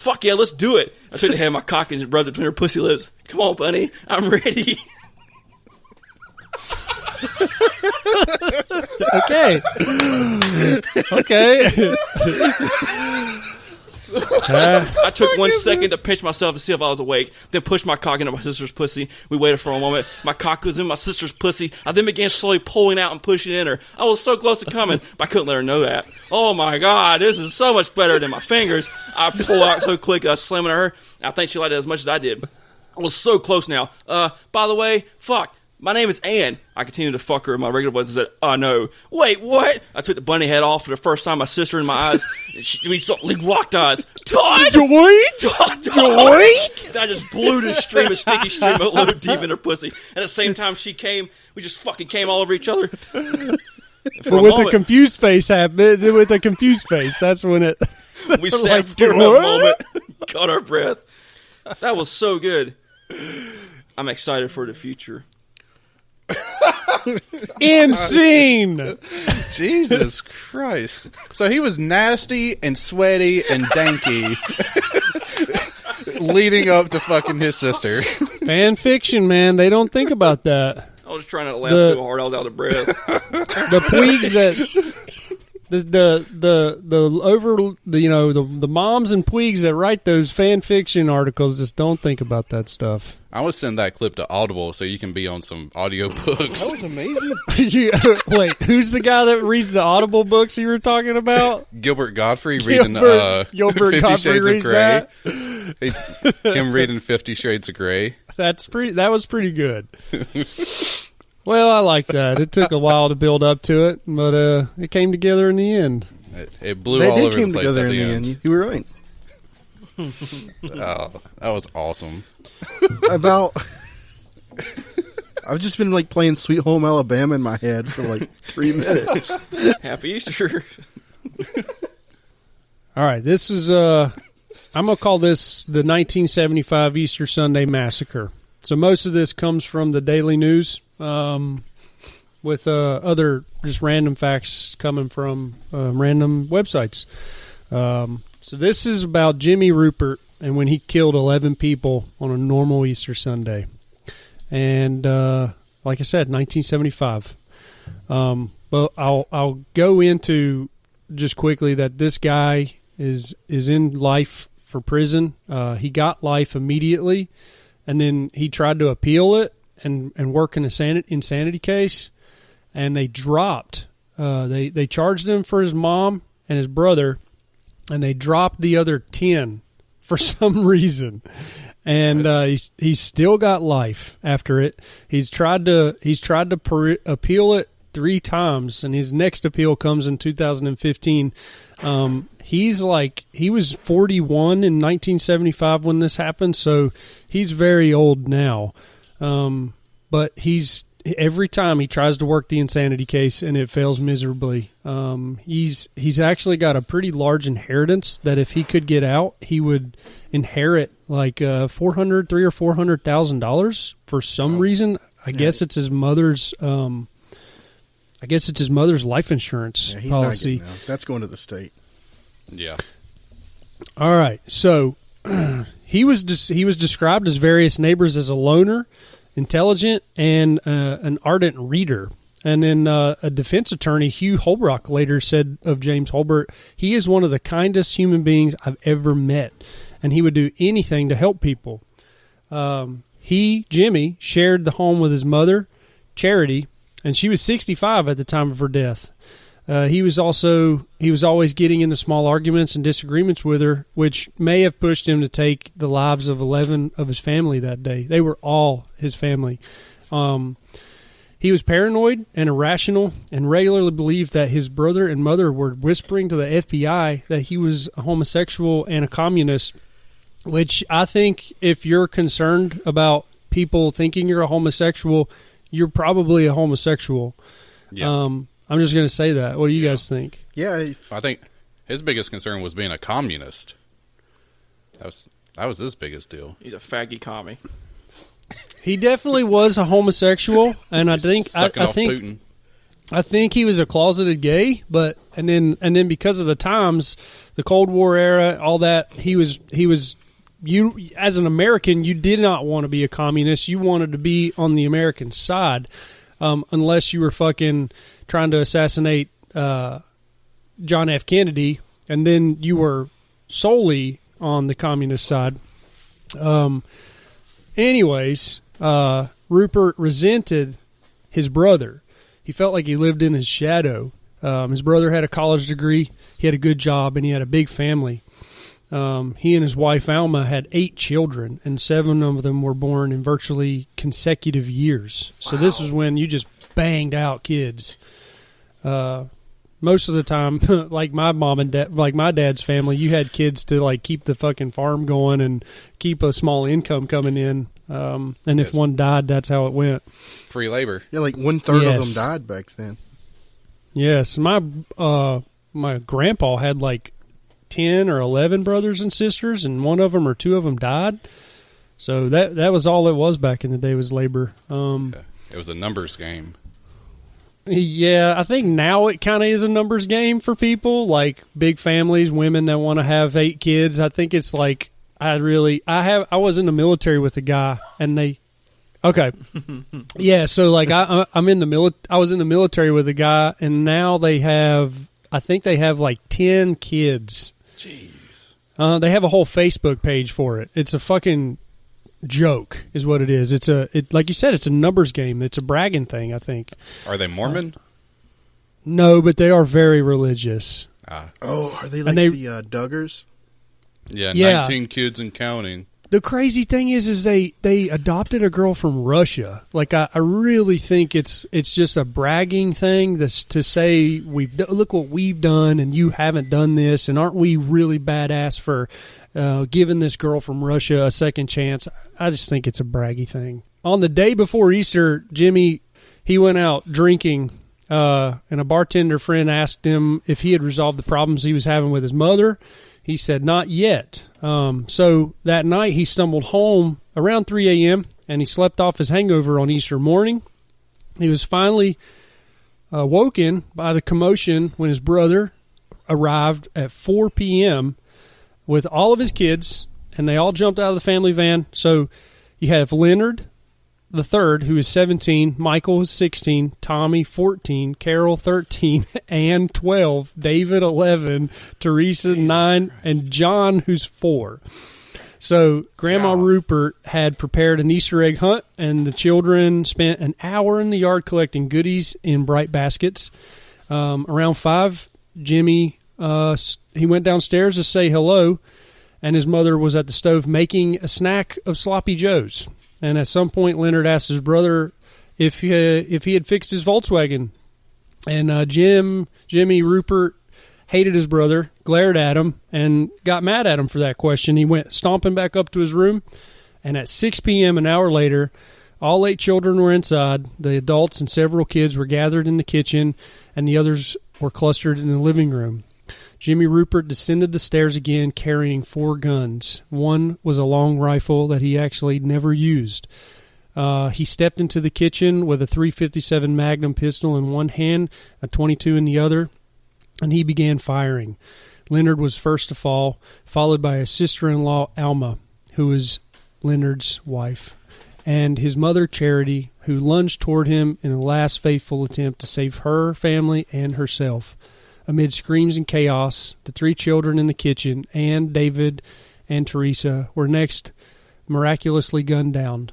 fuck yeah, let's do it. I took the head of my cock and just rubbed it between her pussy lips. Come on, bunny, I'm ready. Okay. I took 1 second to pinch myself to see if I was awake, then pushed my cock into my sister's pussy. We waited for a moment. My cock was in my sister's pussy. I then began slowly pulling out and pushing in her. I was so close to coming, but I couldn't let her know that. Oh my God, this is so much better than my fingers. I pulled out so quick, I was slamming her. I think she liked it as much as I did. I was so close now. By the way, fuck. My name is Ann. I continued to fuck her in my regular voice and said, oh, no. Wait, what? I took the bunny head off for the first time. My sister in my eyes. We locked eyes. Todd! Todd! Then I just blew this stream of sticky stream a little deep in her pussy. And at the same time she came, we just fucking came all over each other. A confused face happened. With a confused face, that's when it... We sat for a moment, caught our breath. That was so good. I'm excited for the future. Insane. Jesus Christ. So he was nasty and sweaty and danky leading up to fucking his sister. Fan fiction, man. They don't think about that. I was trying to laugh so hard I was out of breath. The Puigs that the moms and Puigs that write those fan fiction articles just don't think about that stuff. I would send that clip to Audible so you can be on some audio books. That was amazing. Wait, who's the guy that reads the Audible books you were talking about? Gilbert Godfrey reading Gilbert 50 Godfrey Shades of reads Grey. that? Him reading 50 Shades of Grey. That was pretty good. Well, I like that. It took a while to build up to it, but it came together in the end. It blew all over the place at the end. You were right. Oh, that was awesome. I've just been like playing Sweet Home Alabama in my head for like 3 minutes. Happy Easter. All right, this is I'm gonna call this the 1975 Easter Sunday Massacre. So most of this comes from the Daily News, with other just random facts coming from random websites. So this is about Jimmy Rupert and when he killed 11 people on a normal Easter Sunday. And like I said, 1975. But I'll go into just quickly that this guy is in life for prison. He got life immediately, and then he tried to appeal it and work in an insanity case, and they dropped. They charged him for his mom and his brother, and they dropped the other 10 for some reason. And he's still got life after it. He's tried to appeal it 3 times, and his next appeal comes in 2015. He was 41 in 1975 when this happened, so he's very old now. But every time he tries to work the insanity case and it fails miserably. He's actually got a pretty large inheritance that if he could get out, he would inherit like $300,000 or $400,000 for some reason. I guess it's his mother's. I guess it's his mother's life insurance he's policy. Not getting out. That's going to the state. Yeah. All right. So he was described as various neighbors as a loner, intelligent, and an ardent reader. And then a defense attorney, Hugh Holbrook, later said of James Holbert, he is one of the kindest human beings I've ever met, and he would do anything to help people. Jimmy, shared the home with his mother, Charity, and she was 65 at the time of her death. He was always getting into small arguments and disagreements with her, which may have pushed him to take the lives of 11 of his family that day. They were all his family. He was paranoid and irrational and regularly believed that his brother and mother were whispering to the FBI that he was a homosexual and a communist, which I think if you're concerned about people thinking you're a homosexual, you're probably a homosexual. Yeah. I'm just going to say that. What do you guys think? Yeah. I think his biggest concern was being a communist. That was his biggest deal. He's a faggy commie. He definitely was a homosexual, and I think Putin. I think he was a closeted gay, and then because of the times, the Cold War era, all that, he was you as an American, you did not want to be a communist. You wanted to be on the American side, unless you were fucking trying to assassinate John F. Kennedy, and then you were solely on the communist side. Anyways, Rupert resented his brother. He felt like he lived in his shadow. His brother had a college degree, he had a good job, and he had a big family. He and his wife Alma had 8 children, and 7 of them were born in virtually consecutive years. So this was when you just banged out kids. Most of the time, like my mom and dad, like my dad's family, you had kids to like keep the fucking farm going and keep a small income coming in. And if one died, that's how it went. Free labor. Yeah, like 1/3 of them died back then. Yes, my grandpa had like 10 or 11 brothers and sisters, and one of them or 2 of them died. So that was all it was back in the day, was labor. It was a numbers game. Yeah, I think now it kind of is a numbers game for people, like big families, women that want to have 8 kids. I think it's like I was in the military with a guy, and yeah, so like I was in the military with a guy, and now I think they have like 10 kids. Jeez. They have a whole Facebook page for it. It's a fucking joke, is what it is. Like you said, it's a numbers game. It's a bragging thing, I think. Are they Mormon? No, but they are very religious. Oh, are they like the Duggars? Yeah, Yeah. 19 kids and counting. The crazy thing is they adopted a girl from Russia. Like I really think it's just a bragging thing that's to say look what we've done and you haven't done this, and aren't we really badass for giving this girl from Russia a second chance. I just think it's a braggy thing. On the day before Easter, Jimmy, he went out drinking, and a bartender friend asked him if he had resolved the problems he was having with his mother. He said, not yet. So that night he stumbled home around 3 a.m. and he slept off his hangover on Easter morning. He was finally woken by the commotion when his brother arrived at 4 p.m. with all of his kids, and they all jumped out of the family van. So you have Leonard the third, who is 17, Michael is 16, Tommy 14, Carol 13, Ann 12, David 11, Teresa 9, and John, who's 4. So Grandma Rupert had prepared an Easter egg hunt, and the children spent an hour in the yard collecting goodies in bright baskets. Around 5, Jimmy he went downstairs to say hello, and his mother was at the stove making a snack of sloppy joes. And at some point, Leonard asked his brother if he had fixed his Volkswagen. And Jimmy Rupert hated his brother, glared at him, and got mad at him for that question. He went stomping back up to his room, and at 6 p.m., an hour later, all 8 children were inside. The adults and several kids were gathered in the kitchen, and the others were clustered in the living room. Jimmy Rupert descended the stairs again carrying 4 guns. One was a long rifle that he actually never used. He stepped into the kitchen with a .357 Magnum pistol in one hand, a .22 in the other, and he began firing. Leonard was first to fall, followed by his sister-in-law, Alma, who was Leonard's wife, and his mother, Charity, who lunged toward him in a last faithful attempt to save her family and herself. Amid screams and chaos, the 3 children in the kitchen, Ann, David, and Teresa, were next miraculously gunned down.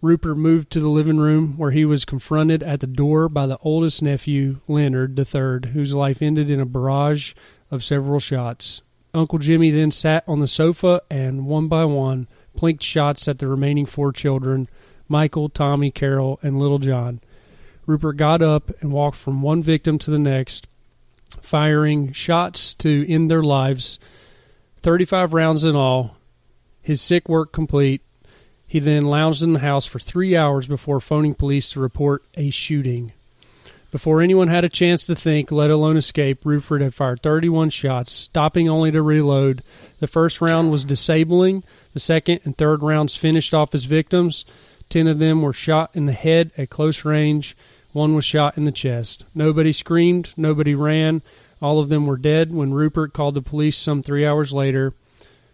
Rupert moved to the living room, where he was confronted at the door by the oldest nephew, Leonard III, whose life ended in a barrage of several shots. Uncle Jimmy then sat on the sofa and, one by one, plinked shots at the remaining 4 children, Michael, Tommy, Carol, and little John. Rupert got up and walked from one victim to the next, firing shots to end their lives, 35 rounds in all. His sick work complete, he then lounged in the house for 3 hours before phoning police to report a shooting. Before anyone had a chance to think, let alone escape, Rupert had fired 31 shots, stopping only to reload. The first round was disabling. The second and third rounds finished off his victims. 10 of them were shot in the head at close range, One was shot in the chest. Nobody screamed. Nobody ran. All of them were dead when Rupert called the police some 3 hours later,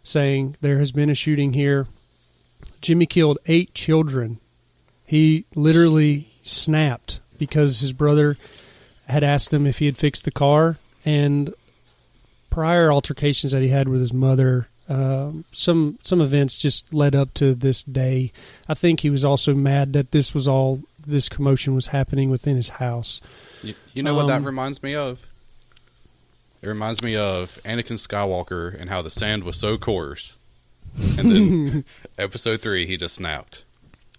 saying there has been a shooting here. Jimmy killed 8 children. He literally snapped because his brother had asked him if he had fixed the car, and prior altercations that he had with his mother, some events just led up to this day. I think he was also mad that this commotion was happening within his house. You know what that reminds me of? It reminds me of Anakin Skywalker and how the sand was so coarse. And then episode 3, he just snapped.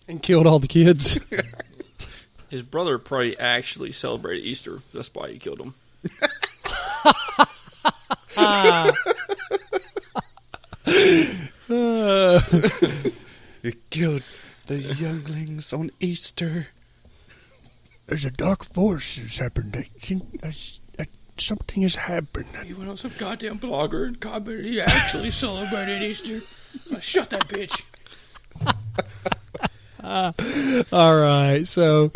And killed all the kids. His brother probably actually celebrated Easter. That's why he killed him. You killed the younglings on Easter. There's a dark force that's happened. Something has happened. You went on some goddamn blogger and commented he actually celebrated Easter. Shut that bitch. All right, so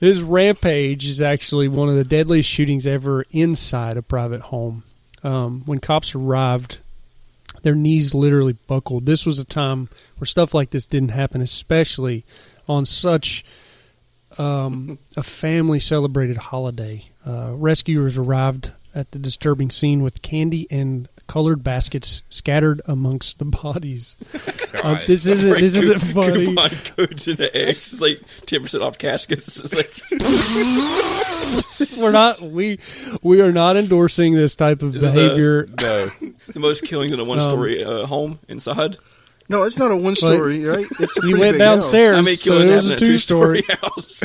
his rampage is actually one of the deadliest shootings ever inside a private home. When cops arrived, their knees literally buckled. This was a time where stuff like this didn't happen, especially on such a family-celebrated holiday. Rescuers arrived at the disturbing scene with candy and colored baskets scattered amongst the bodies. This isn't funny. Coupon codes in the eggs. It's like 10% off caskets. It's like we are not endorsing this type of behavior. The most killings in a one-story home inside. No, it's not a one-story, right? It's a you pretty went big downstairs. How many So killings it happened was in a a two-story two-story house?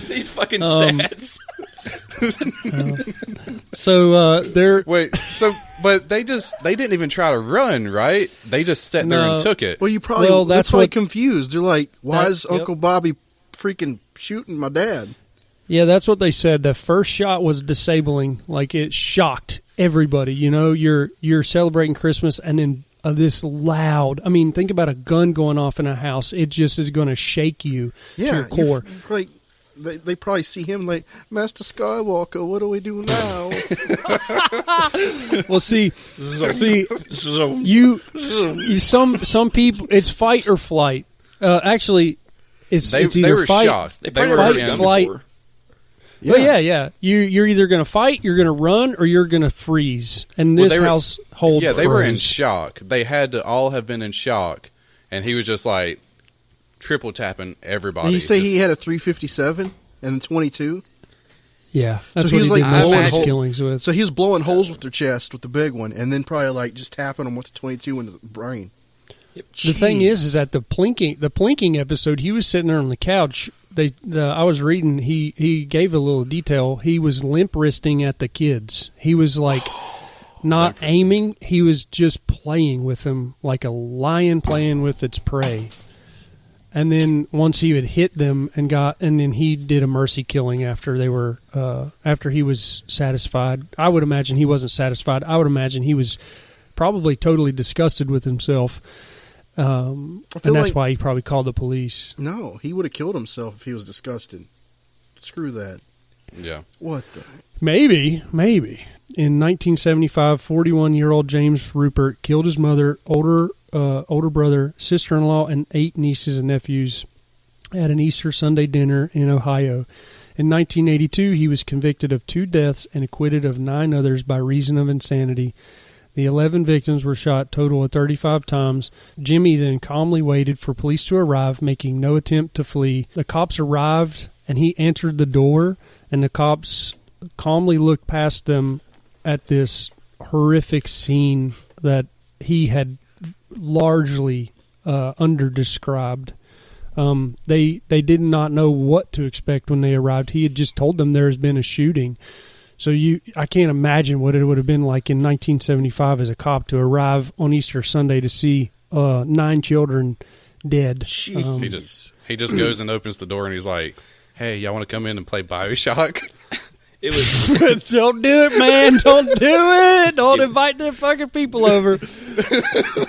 These fucking stats. But they didn't even try to run, right? They just sat there and took it. Well, they're probably confused. They're like, why is Uncle Bobby freaking shooting my dad? Yeah, that's what they said. The first shot was disabling. Like, it shocked everybody. You know, you're celebrating Christmas, and then this loud. I mean, think about a gun going off in a house. It just is going to shake you to your core. They probably see him like, Master Skywalker, what do we do now? Well, some people, it's fight or flight. Actually, it's either they were fight. shocked. They were fight, flight. before. Yeah. You're either going to fight, you're going to run, or you're going to freeze. And this household, they were in shock. They had to all have been in shock, and he was just like triple tapping everybody. Did he say he had a 357 and a 22? Yeah, that's so what he did most of his blowing killings with. So he was blowing holes with their chest with the big one, and then probably like just tapping them with the 22 in the brain. Yep. The thing is that the plinking episode, he was sitting there on the couch. I was reading. He gave a little detail. He was limp wristing at the kids. He was like not aiming. He was just playing with them like a lion playing with its prey. And then once he had hit them and then he did a mercy killing after after he was satisfied. I would imagine he wasn't satisfied. I would imagine he was probably totally disgusted with himself. And that's why he probably called the police. No, he would have killed himself if he was disgusted. Screw that. Yeah. What the? Maybe. In 1975, 41-year-old James Rupert killed his mother, older brother, sister-in-law, and 8 nieces and nephews at an Easter Sunday dinner in Ohio. In 1982, he was convicted of 2 deaths and acquitted of 9 others by reason of insanity. The 11 victims were shot total of 35 times. Jimmy then calmly waited for police to arrive, making no attempt to flee. The cops arrived, and he entered the door, and the cops calmly looked past them at this horrific scene that he had largely under-described. They did not know what to expect when they arrived. He had just told them there has been a shooting. So I can't imagine what it would have been like in 1975 as a cop to arrive on Easter Sunday to see 9 children dead. He just goes and opens the door and he's like, "Hey, y'all want to come in and play BioShock?" It was Don't do it, man. Don't do it. Don't invite them fucking people over.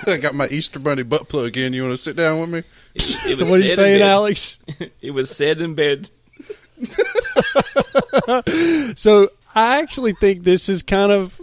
I got my Easter Bunny butt plug in. You want to sit down with me? it was What are you said in saying, bed. Alex? It was said in bed. So I actually think this is kind of